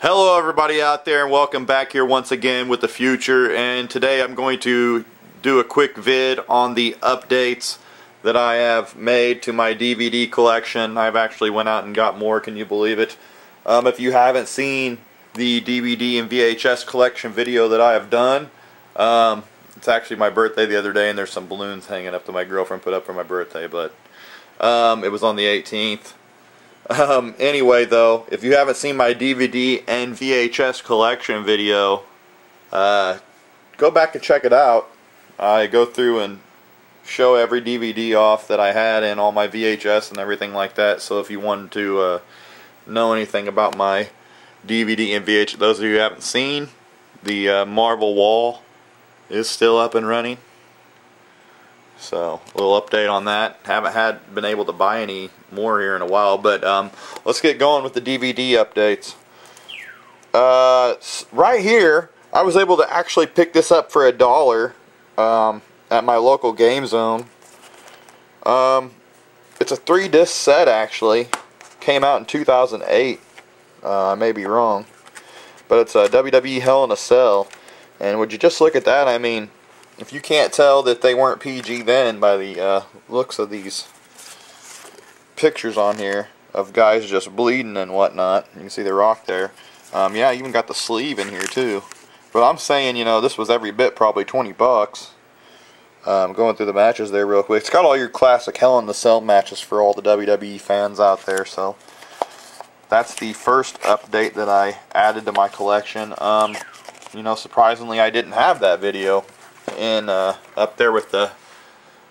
Hello everybody out there, and welcome back here once again with the future. And today I'm going to do a quick vid on the updates that I have made to my DVD collection. I've actually went out and got more, can you believe it? If you haven't seen the DVD and VHS collection video that I have done, it's actually my birthday the other day, and there's some balloons hanging up that my girlfriend put up for my birthday, but it was on the 18th. Anyway though, if you haven't seen my DVD and VHS collection video, go back and check it out. I go through and show every DVD off that I had and all my VHS and everything like that. So if you wanted to know anything about my DVD and VHS, those of you who haven't seen, the Marvel wall is still up and running. So, a little update on that. Haven't been able to buy any more here in a while, but let's get going with the DVD updates. Right here, I was able to actually pick this up for $1 at my local Game Zone. It's a 3-disc set actually. Came out in 2008. I may be wrong, but it's a WWE Hell in a Cell. And would you just look at that? I mean, if you can't tell that they weren't PG then by the looks of these pictures on here of guys just bleeding and whatnot, you can see the Rock there. Yeah, I even got the sleeve in here too. But I'm saying, you know, this was every bit probably 20 bucks. Going through the matches there real quick. It's got all your classic Hell in the Cell matches for all the WWE fans out there. So that's the first update that I added to my collection. You know, surprisingly, I didn't have that video in up there with the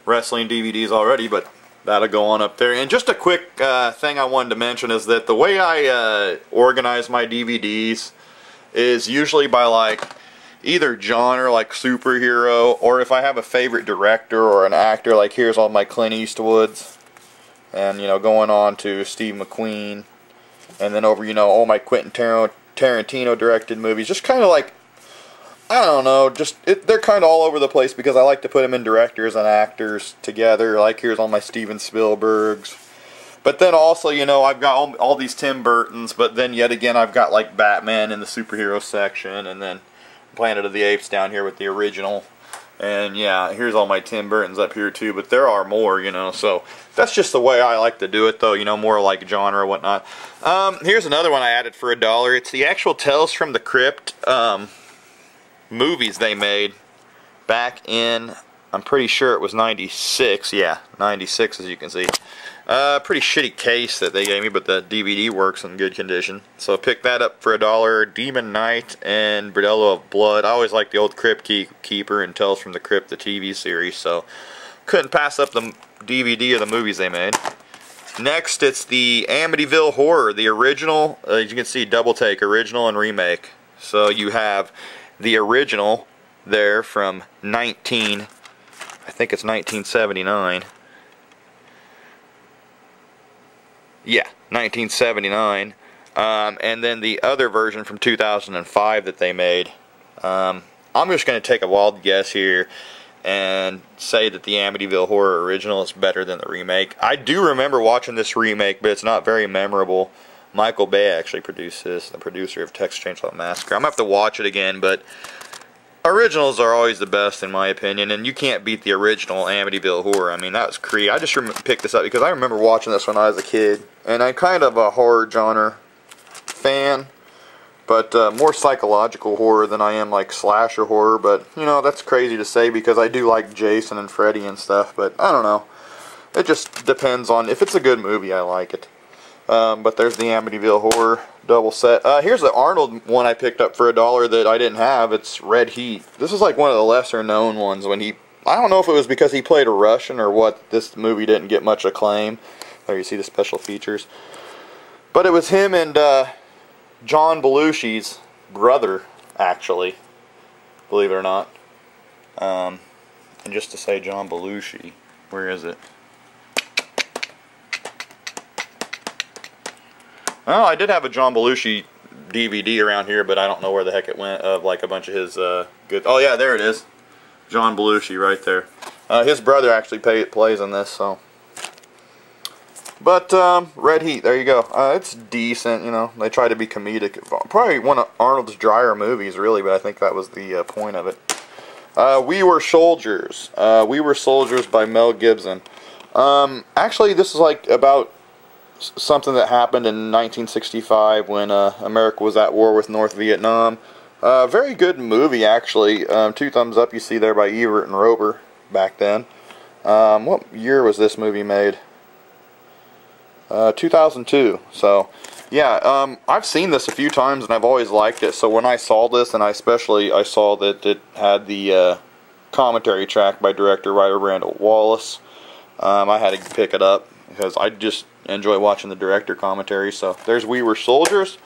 wrestling DVDs already, but that'll go on up there. And just a quick thing I wanted to mention is that the way I organize my DVDs is usually by like either genre, like superhero, or if I have a favorite director or an actor, like here's all my Clint Eastwoods, and you know, going on to Steve McQueen, and then over, you know, all my Quentin Tarantino directed movies, just kind of like, I don't know, they're kind of all over the place because I like to put them in directors and actors together. Like here's all my Steven Spielbergs. But then also, you know, I've got all these Tim Burtons, but then yet again I've got like Batman in the superhero section, and then Planet of the Apes down here with the original. And yeah, here's all my Tim Burtons up here too, but there are more, you know, so that's just the way I like to do it though, you know, more like genre or whatnot. Here's another one I added for $1. It's the actual Tales from the Crypt movies they made back in, I'm pretty sure it was 96, yeah, 96 as you can see. Pretty shitty case that they gave me, but the DVD works in good condition. So I picked that up for $1. Demon Knight and Bordello of Blood. I always liked the old Crypt Keeper and Tales from the Crypt, the TV series, so couldn't pass up the DVD of the movies they made. Next, it's the Amityville Horror, the original, as you can see, double take, original and remake. So you have the original there from I think it's 1979. Yeah, 1979. And then the other version from 2005 that they made. I'm just going to take a wild guess here and say that the Amityville Horror original is better than the remake. I do remember watching this remake, but it's not very memorable. Michael Bay actually produced this, the producer of Texas Chainsaw Massacre. I'm going to have to watch it again, but originals are always the best in my opinion, and you can't beat the original Amityville Horror. I mean, that was Creed. I just picked this up because I remember watching this when I was a kid, and I'm kind of a horror genre fan, but more psychological horror than I am like slasher horror, but you know, that's crazy to say because I do like Jason and Freddy and stuff, but I don't know. It just depends on, if it's a good movie, I like it. But there's the Amityville Horror double set. Here's the Arnold one I picked up for $1 that I didn't have. It's Red Heat. This is like one of the lesser known ones. When I don't know if it was because he played a Russian or what, this movie didn't get much acclaim. There you see the special features. But it was him and John Belushi's brother, actually. Believe it or not. And just to say John Belushi, where is it? Well, I did have a John Belushi DVD around here, but I don't know where the heck it went, of like a bunch of his good... Oh yeah, there it is. John Belushi right there. His brother actually plays in this, so... But Red Heat, there you go. It's decent, you know. They try to be comedic. Probably one of Arnold's drier movies, really, but I think that was the point of it. We Were Soldiers. We Were Soldiers by Mel Gibson. Actually, this is like about something that happened in 1965 when America was at war with North Vietnam. Very good movie, actually. 2 thumbs up you see there by Evert and Roeper back then. What year was this movie made? 2002. So, yeah, I've seen this a few times and I've always liked it. So when I saw this, and I saw that it had the commentary track by director writer Randall Wallace, I had to pick it up because I just enjoy watching the director commentary. So there's We Were Soldiers.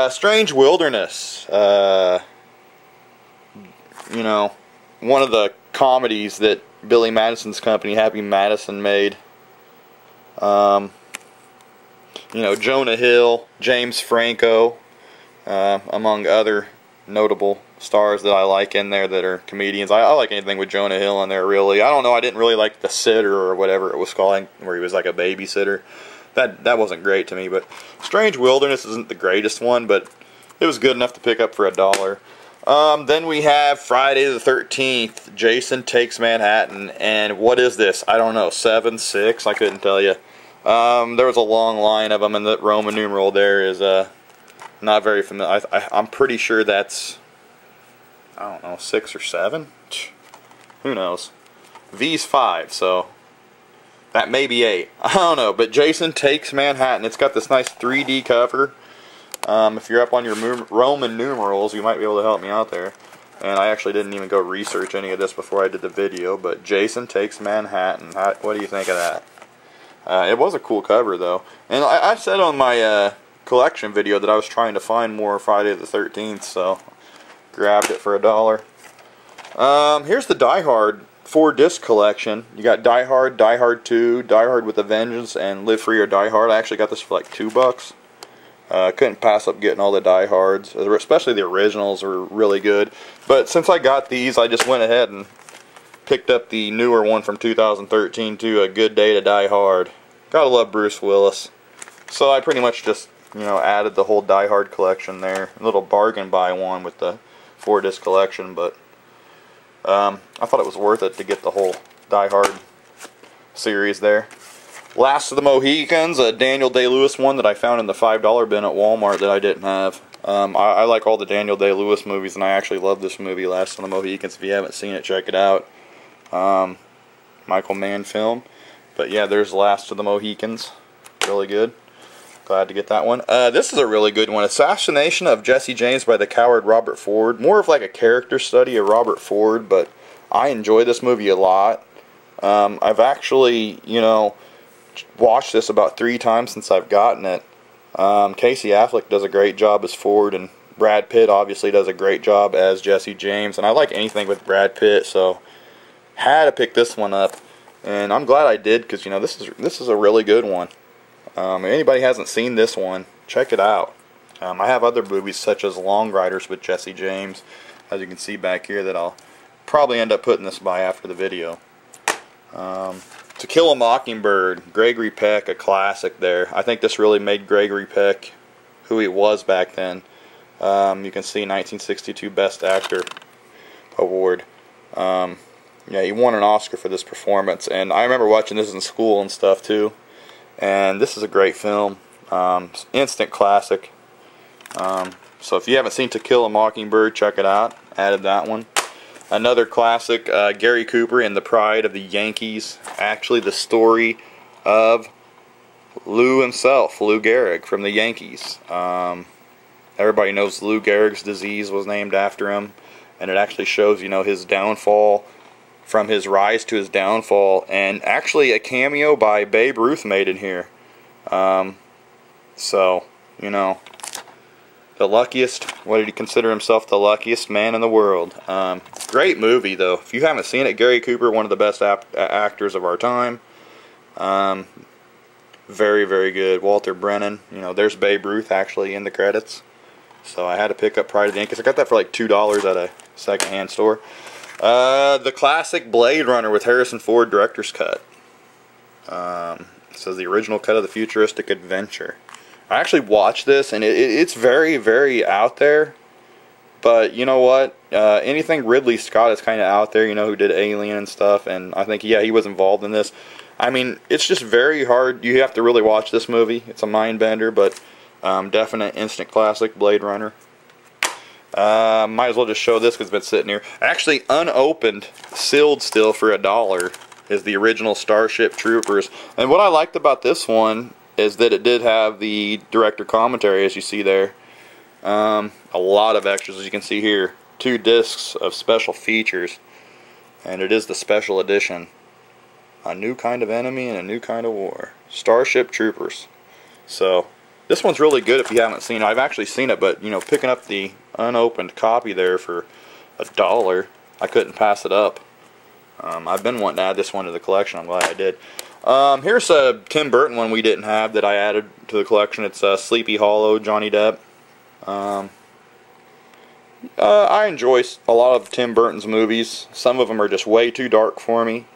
Strange Wilderness. You know, one of the comedies that Billy Madison's company, Happy Madison, made. You know, Jonah Hill, James Franco, among other notable stars that I like in there that are comedians. I like anything with Jonah Hill in there, really. I don't know, I didn't really like The Sitter or whatever it was called, where he was like a babysitter. That wasn't great to me, but Strange Wilderness isn't the greatest one, but it was good enough to pick up for $1. Then we have Friday the 13th, Jason Takes Manhattan, and what is this? I don't know, 7, 6, I couldn't tell you. There was a long line of them, and the Roman numeral there is not very familiar. I'm pretty sure that's, I don't know, 6 or 7? Who knows? V's 5, so that may be 8. I don't know, but Jason Takes Manhattan. It's got this nice 3D cover. If you're up on your Roman numerals, you might be able to help me out there. And I actually didn't even go research any of this before I did the video, but Jason Takes Manhattan. What do you think of that? It was a cool cover, though. And I said on my collection video that I was trying to find more Friday the 13th, so grabbed it for $1. Here's the Die Hard 4-disc collection. You got Die Hard, Die Hard 2, Die Hard with a Vengeance, and Live Free or Die Hard. I actually got this for like $2. Couldn't pass up getting all the Die Hards, especially the originals are really good. But since I got these, I just went ahead and picked up the newer one from 2013 too, A Good Day to Die Hard. Gotta love Bruce Willis. So I pretty much just, you know, added the whole Die Hard collection there. A little bargain buy one with the 4-disc collection, but I thought it was worth it to get the whole Die Hard series there. Last of the Mohicans, a Daniel Day-Lewis one that I found in the $5 bin at Walmart that I didn't have. I like all the Daniel Day-Lewis movies, and I actually love this movie, Last of the Mohicans. If you haven't seen it, check it out. Michael Mann film. But yeah, there's Last of the Mohicans. Really good. Glad to get that one. This is a really good one. Assassination of Jesse James by the Coward Robert Ford. More of like a character study of Robert Ford, but I enjoy this movie a lot. I've actually, you know, watched this about 3 times since I've gotten it. Casey Affleck does a great job as Ford, and Brad Pitt obviously does a great job as Jesse James, and I like anything with Brad Pitt, so had to pick this one up, and I'm glad I did, because, you know, this is a really good one. If anybody hasn't seen this one, check it out. I have other movies such as Long Riders with Jesse James, as you can see back here, that I'll probably end up putting this by after the video. To Kill a Mockingbird, Gregory Peck, a classic there. I think this really made Gregory Peck who he was back then. You can see 1962 Best Actor award. Yeah, he won an Oscar for this performance, and I remember watching this in school and stuff too. And this is a great film, instant classic. So if you haven't seen To Kill a Mockingbird, check it out. Added that one. Another classic, Gary Cooper and the Pride of the Yankees. Actually, the story of Lou himself, Lou Gehrig from the Yankees. Everybody knows Lou Gehrig's disease was named after him, and it actually shows, you know, his downfall, from his rise to his downfall, and actually a cameo by Babe Ruth made in here. So, you know, the luckiest, what did he consider himself, the luckiest man in the world. Great movie, though. If you haven't seen it, Gary Cooper, one of the best actors of our time. Very, very good. Walter Brennan, you know, there's Babe Ruth actually in the credits. So I had to pick up Pride of the Yankees. I got that for like $2 at a secondhand store. The classic Blade Runner with Harrison Ford, director's cut. It says the original cut of the futuristic adventure. I actually watched this, and it's very, very out there. But you know what? Anything Ridley Scott is kind of out there, you know, who did Alien and stuff. And I think, yeah, he was involved in this. I mean, it's just very hard. You have to really watch this movie. It's a mind bender, but definite instant classic, Blade Runner. Might as well just show this because it's been sitting here. Actually, unopened, sealed still for $1 is the original Starship Troopers. And what I liked about this one is that it did have the director commentary, as you see there. A lot of extras, as you can see here. 2 discs of special features. And it is the special edition. A new kind of enemy and a new kind of war. Starship Troopers. So, this one's really good if you haven't seen it. I've actually seen it, but, you know, picking up the unopened copy there for $1, I couldn't pass it up. I've been wanting to add this one to the collection. I'm glad I did. Here's a Tim Burton one we didn't have that I added to the collection. It's Sleepy Hollow, Johnny Depp. I enjoy a lot of Tim Burton's movies. Some of them are just way too dark for me.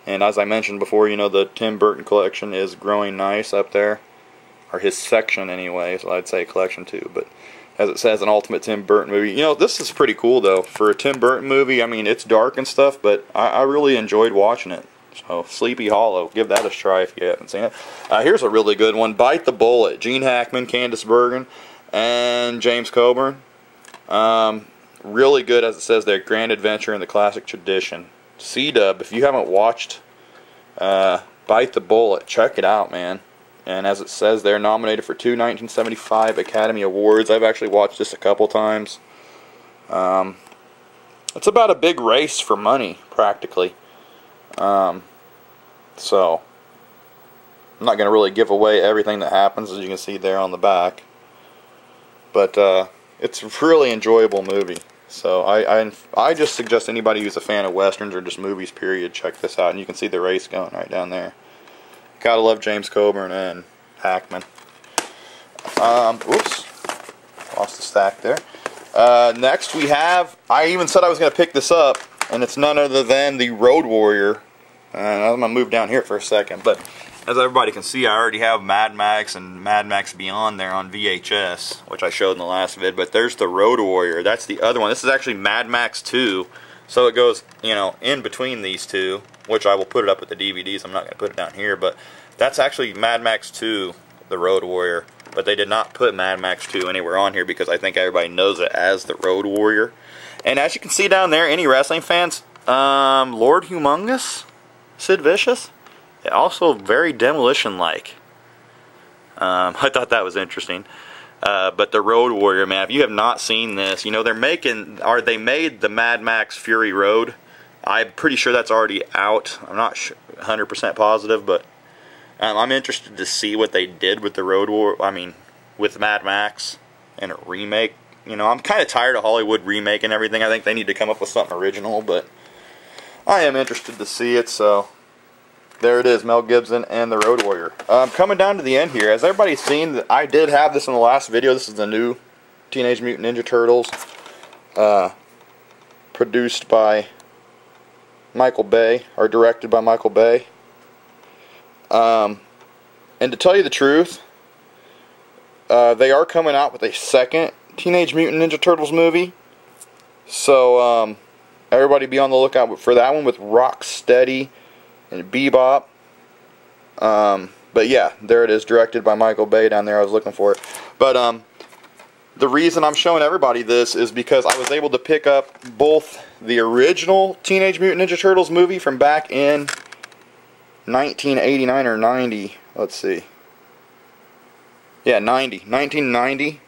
And as I mentioned before, you know, the Tim Burton collection is growing nice up there. Or his section anyway, so I'd say collection too. But as it says, an ultimate Tim Burton movie. You know, this is pretty cool though. For a Tim Burton movie, I mean, it's dark and stuff, but I really enjoyed watching it. So, Sleepy Hollow, give that a try if you haven't seen it. Here's a really good one, Bite the Bullet. Gene Hackman, Candice Bergen, and James Coburn. Really good, as it says there, Grand Adventure in the Classic Tradition. C-Dub, if you haven't watched Bite the Bullet, check it out, man. And as it says, they're nominated for 2 1975 Academy Awards. I've actually watched this a couple times. It's about a big race for money, practically. So, I'm not going to really give away everything that happens, as you can see there on the back. But it's a really enjoyable movie. So, I just suggest anybody who's a fan of Westerns or just movies, period, check this out. And you can see the race going right down there. Gotta love James Coburn and Hackman. Oops. Lost the stack there. Next we have, I even said I was going to pick this up, and it's none other than the Road Warrior. I'm going to move down here for a second, but as everybody can see, I already have Mad Max and Mad Max Beyond there on VHS, which I showed in the last vid, but there's the Road Warrior. That's the other one. This is actually Mad Max 2, so it goes, you know, in between these two, which I will put it up with the DVDs. I'm not going to put it down here, but that's actually Mad Max 2, the Road Warrior. But they did not put Mad Max 2 anywhere on here because I think everybody knows it as the Road Warrior. And as you can see down there, any wrestling fans, Lord Humongous, Sid Vicious, also very Demolition-like. I thought that was interesting. But the Road Warrior, man, if you have not seen this, you know, they made the Mad Max Fury Road. I'm pretty sure that's already out. I'm not 100% positive, but I'm interested to see what they did with the Road War. I mean, with Mad Max and a remake. You know, I'm kind of tired of Hollywood remaking everything. I think they need to come up with something original, but I am interested to see it. So there it is, Mel Gibson and the Road Warrior. Coming down to the end here, as everybody's seen, I did have this in the last video. This is the new Teenage Mutant Ninja Turtles, produced by Michael Bay, or directed by Michael Bay. And to tell you the truth, they are coming out with a second Teenage Mutant Ninja Turtles movie. So, everybody be on the lookout for that one with Rocksteady and Bebop. But yeah, there it is, directed by Michael Bay down there. I was looking for it. But, the reason I'm showing everybody this is because I was able to pick up both the original Teenage Mutant Ninja Turtles movie from back in 1989 or 90. Let's see. Yeah, 1990.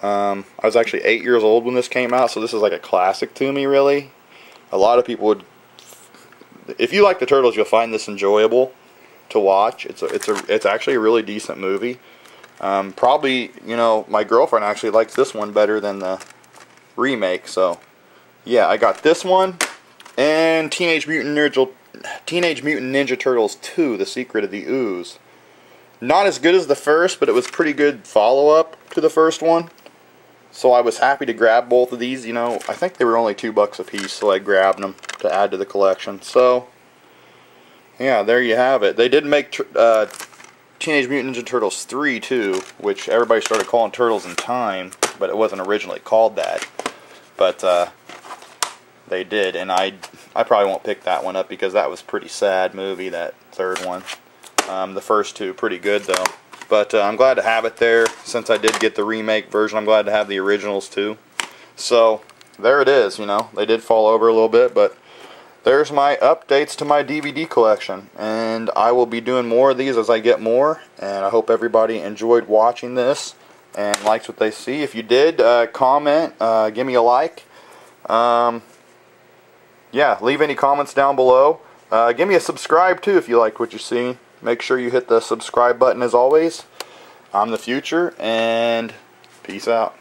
I was actually 8 years old when this came out, so this is like a classic to me, really. A lot of people would, if you like the Turtles, you'll find this enjoyable to watch. It's actually a really decent movie. Probably, you know, my girlfriend actually likes this one better than the remake, so yeah, I got this one and Teenage Mutant Ninja Turtles 2, The Secret of the Ooze. Not as good as the first, but it was pretty good follow-up to the first one. So I was happy to grab both of these. You know, I think they were only $2 a piece, so I grabbed them to add to the collection. So yeah, there you have it. They did make Teenage Mutant Ninja Turtles 3 too, which everybody started calling Turtles in Time, but it wasn't originally called that. But they did, and I probably won't pick that one up because that was a pretty sad movie, that third one. The first two pretty good though. But I'm glad to have it there. Since I did get the remake version, I'm glad to have the originals too. So there it is, you know. They did fall over a little bit, but there's my updates to my DVD collection. And I will be doing more of these as I get more. And I hope everybody enjoyed watching this and likes what they see. If you did, comment, give me a like. Yeah, leave any comments down below. Give me a subscribe too if you like what you see. Make sure you hit the subscribe button as always. I'm the Future, and peace out.